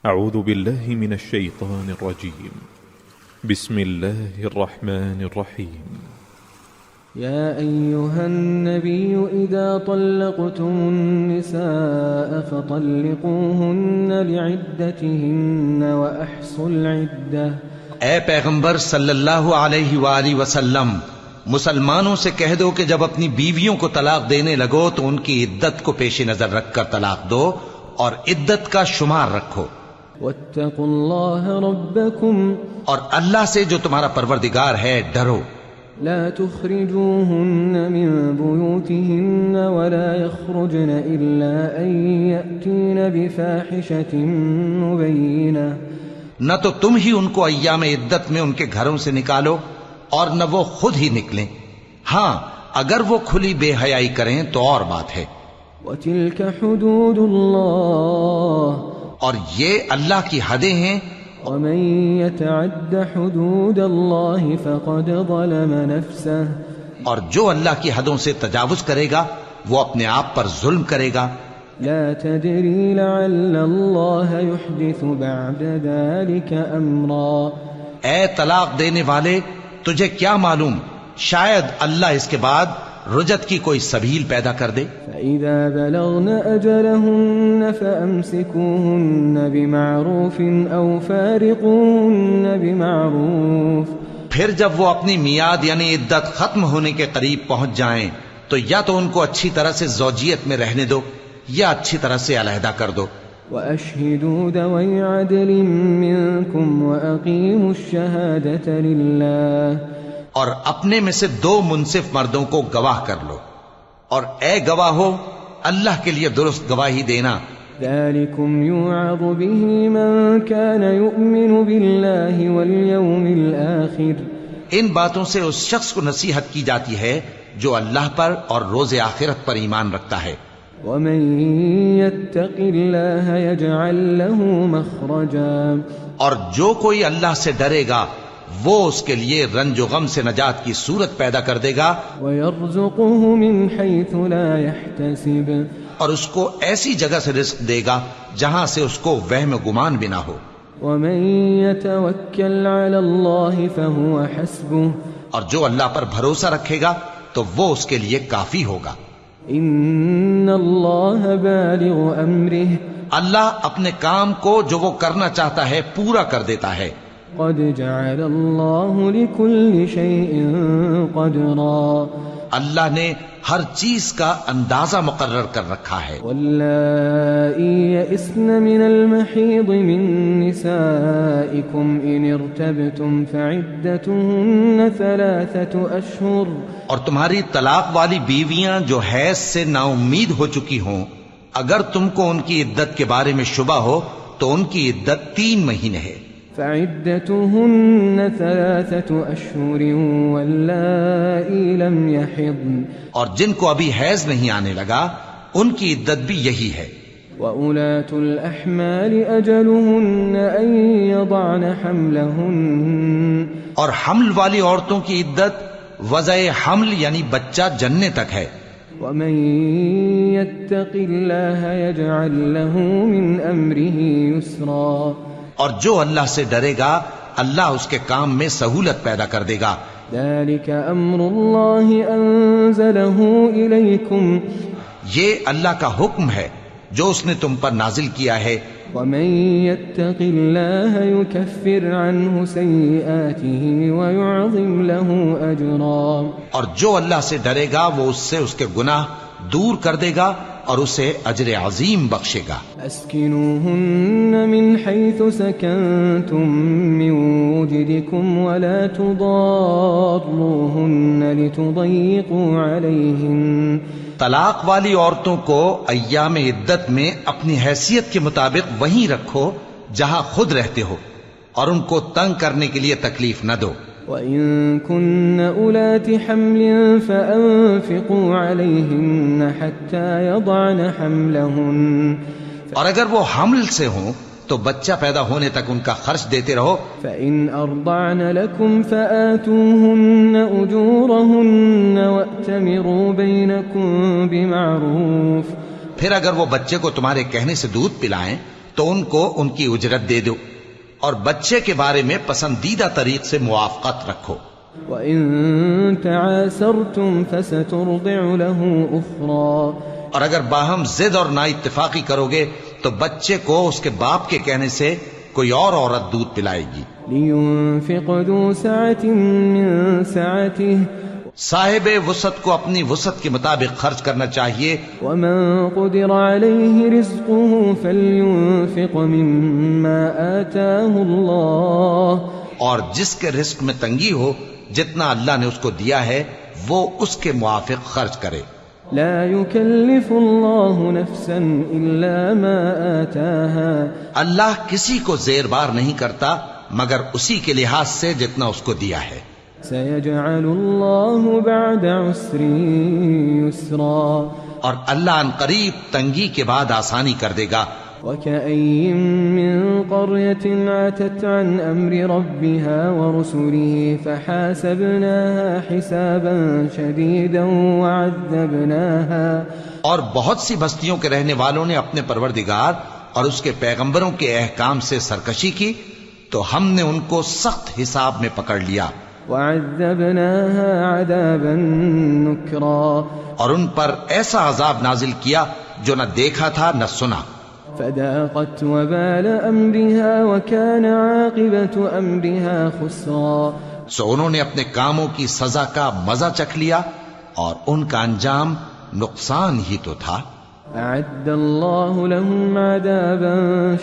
أعوذ بالله من الشيطان الرجيم. بسم الله الرحمن الرحيم. يا أيها النبي إذا طلقتم النساء فطلقوهن لعدتهن وأحصوا العدة. اے پیغمبر صلی اللہ علیہ وآلہ وسلم، مسلمانوں سے کہہ دو کہ جب اپنی بیویوں کو طلاق دینے لگو تو ان کی عدت کو پیش نظر رکھ کر طلاق دو اور عدت کا شمار رکھو. واتقوا الله ربكم، اور اللہ سے جو تمہارا پروردگار ہے ڈرو. لا تخرجوهن من بيوتهن ولا يخرجن إلا أن يأتين بفاحشة مبينة. نہ تو تم ہی ان کو ایام عدت میں ان کے گھروں سے نکالو اور نہ وہ خود ہی نکلیں، ہاں اگر وہ کھلی بے حیائی کریں تو اور بات ہے. وتلك حدود الله، اور یہ اللہ کی حدیں ہیں. ومن يتعد حدود الله فقد ظلم نفسه، اور جو اللہ کی حدوں سے تجاوز کرے گا وہ اپنے آپ پر ظلم کرے گا. لا تدري لعل الله يحدث بعد ذلك امرا. اے طلاق دینے والے، تجھے کیا معلوم، شاید اللہ اس کے بعد رجت کی کوئی سبیل پیدا کر دے. فإذا بلغن أجلهن فأمسكوهن بمعروف أو فارقوهن بمعروف. پھر جب وہ اپنی میعاد یعنی عدت ختم ہونے کے قریب پہنچ جائیں تو یا تو ان کو اچھی طرح سے زوجیت میں رہنے دو یا اچھی طرح سے علیحدہ کر دو. وأشهدوا ذوي عدل منكم وأقيموا الشهادة لله. اور اپنے میں سے 2 منصف مردوں کو گواہ کر لو، اور اے گواہو اللہ کے لیے درست گواہی دینا. ذلكم يوعظ به من كان يؤمن بالله واليوم الآخر. ان باتوں سے اس شخص کو نصیحت کی جاتی ہے جو اللہ پر اور روز آخرت پر ایمان رکھتا ہے. ومن يتق الله يجعل له مخرجا. اور جو کوئی اللہ سے ڈرے گا وہ اس کے لیے رنج و غم سے نجات کی صورت پیدا کر دے گا. ويرزقه من حيث لا يحتسب. اور اس کو ایسی جگہ سے رزق دے گا جہاں سے اس کو وہم و گمان بھی نہ ہو. ومن يتوكل على الله فهو حسبه. اور جو اللہ پر بھروسہ رکھے گا تو وہ اس کے لیے کافی ہوگا. ان الله بالغ امره. اللہ اپنے کام کو جو وہ کرنا چاہتا ہے پورا کر دیتا ہے. قد جعل الله لكل شيء قدرا. اللہ نے ہر چیز کا اندازہ مقرر کر رکھا ہے. واللائي يئسن من المحيض من نسائكم إن ارتبتم فعدتهن 3 أشهر. اور تمہاری طلاق والی بیویاں جو حیض سے نا امید ہو چکی ہوں، اگر تم کو ان کی عدت کے بارے میں شبہ ہو تو ان کی عدت 3 مہینے ہے. فعدتهن 3 أشهر واللائي لم يحضن. اور جن کو ابھی حیض نہیں آنے لگا ان کی عدت بھی یہی ہے. وأولاة الأحمال أجلهن أن يضعن حملهن. اور حمل والی عورتوں کی عدت وضع حمل یعنی بچہ جننے تک ہے. ومن يتق الله يجعل له من أمره يسرا. اور جو اللہ سے ڈرے گا اللہ اس کے کام میں سہولت پیدا کر دے گا. ذلك أمر الله أنزله إليكم. یہ اللہ کا حکم ہے جو اس نے تم پر نازل کیا ہے. ومن يتق الله يكفر عنه سيئاته ويعظم له أجرا. اور جو اللہ سے ڈرے گا وہ اس سے اس کے گناہ دور کر دے گا اور اسے اجر عظیم بخشے گا. اسکنوهن من حيث سكنتم من وجدكم ولا تضاروهن لتضيقوا عليهن. طلاق والی عورتوں کو ایام عدت میں اپنی حیثیت کے مطابق وہیں رکھو جہاں خود رہتے ہو اور ان کو تنگ کرنے کے لیے تکلیف نہ دو. وَإِن كُنَّ أُولَاتِ حَمْلٍ فَأَنفِقُوا عَلَيْهِنَّ حَتَّى يَضَعْنَ حَمْلَهُنَّ. اور اگر وہ حمل سے ہوں تو بچہ پیدا ہونے تک ان کا خرچ دیتے رہو. فَإِنْ أَرْضَعْنَ لَكُمْ فَآتُوهُنَّ أُجُورَهُنَّ وَأْتَمِرُوا بَيْنَكُمْ بِمَعْرُوفٍ. پھر اگر وہ بچے کو تمہارے کہنے سے دودھ پلائیں تو ان کو ان کی اجرت دے دو، اور بچے کے بارے میں پسندیدہ طریق سے موافقت رکھو۔ وَإِن تَعَاسَرْتُمْ فَسَتُرْضِعُ لَهُ أُخْرَى، اور اگر باہم ضد اور نا اتفاقی کرو گے تو بچے کو اس کے باپ کے کہنے سے کوئی اور عورت دودھ پلائے گی۔ لِيُنْفِقْ ذُو سَعَةٍ مِّن سَعَتِهِ، صاحب وسعت کو اپنی وسعت کے مطابق خرچ کرنا چاہیے۔ وَمَن قُدِرَ عَلَيْهِ رِزْقُهُ فَلْيُنْفِقْ مِمَّا آتَاهُ اللَّهُ، اور جس کے رزق میں تنگی ہو جتنا اللہ نے اس کو دیا ہے وہ اس کے موافق خرچ کرے۔ لا يكلف الله نفسا إلا ما آتاها، اللہ کسی کو زیر بار نہیں کرتا مگر اسی کے لحاظ سے جتنا اس کو دیا ہے۔ سيجعل الله بعد عسر يسرا، اور اللہ ان قریب تنگی کے بعد آسانی کر دے گا۔ وكأين من قرية عتت عن أمر ربها ورسله فحاسبناها حسابا شديدا وعذبناها، اور بہت سی بستیوں کے رہنے والوں نے اپنے پروردگار اور اس کے پیغمبروں کے احکام سے سرکشی کی تو ہم نے ان کو سخت حساب میں پکڑ لیا، وعذبناها عذابا نكرا، اور ان پر ایسا عذاب نازل کیا جو نہ دیکھا تھا نہ سنا۔ فذاقت وبال أمرها وكان عاقبة أمرها خسرا، سو انہوں نے اپنے کاموں کی سزا کا مزہ چکھ لیا اور ان کا انجام نقصان ہی تو تھا۔ أعد الله لهم عذابا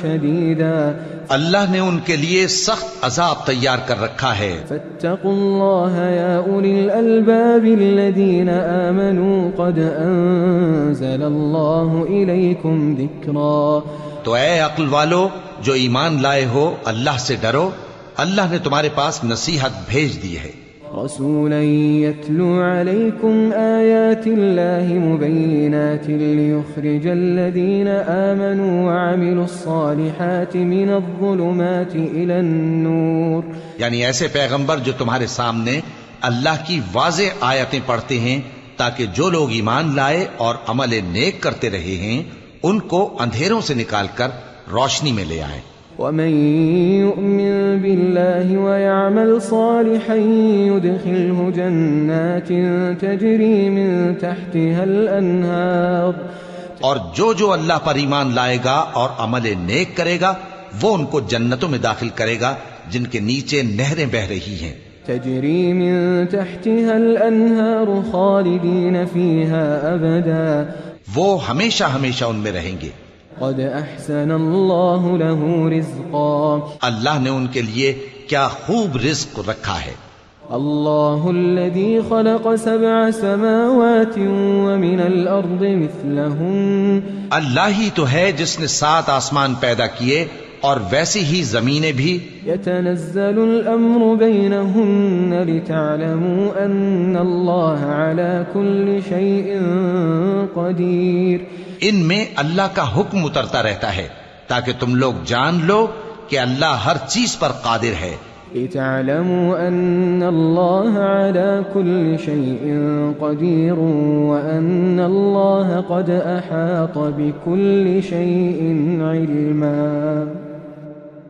شديدا، اللہ نے ان کے لیے سخت عذاب تیار کر رکھا ہے۔ فاتقوا الله يا أولي الألباب الذين آمنوا قد أنزل الله إليكم ذكرا، تو اے عقل والو جو ایمان لائے ہو اللہ سے ڈرو، اللہ نے تمہارے پاس نصیحت بھیج دی ہے۔ رسولا يتلو عليكم آيات الله مبينات ليخرج الذين آمنوا وعملوا الصالحات من الظلمات إلى النور، یعنی ایسے پیغمبر جو تمہارے سامنے اللہ کی واضح آیتیں پڑھتے ہیں تاکہ جو لوگ ایمان لائے اور عمل نیک کرتے رہے ہیں ان کو اندھیروں سے نکال کر روشنی میں لے آئیں۔ ومن يؤمن بالله ويعمل صالحا يدخله جنات تجري من تحتها الأنهار، اور جو اللہ پر ایمان لائے گا اور عمل نیک کرے گا وہ ان کو جنتوں میں داخل کرے گا جن کے نیچے نہریں بہ رہی ہیں۔ تجري من تحتها الأنهار خالدين فيها أبدا، وہ ہمیشہ ہمیشہ ان میں رہیں گے۔ قد أحسن الله له رزقا، اللہ نے ان کے لیے کیا خوب رزق رکھا ہے۔ الله الذي خلق 7 سماوات ومن الأرض مثلهن، اللہ ہی تو ہے جس نے 7 آسمان پیدا کیے اور ویسی ہی زمینیں بھی۔ يتنزل الأمر بينهن لتعلموا أن الله على كل شيء قدير، ان میں اللہ کا حکم اترتا رہتا ہے تاکہ تم لوگ جان لو کہ اللہ ہر چیز پر قادر ہے۔ لتعلموا أن الله على كل شيء قدير وأن الله قد أحاط بكل شيء علما۔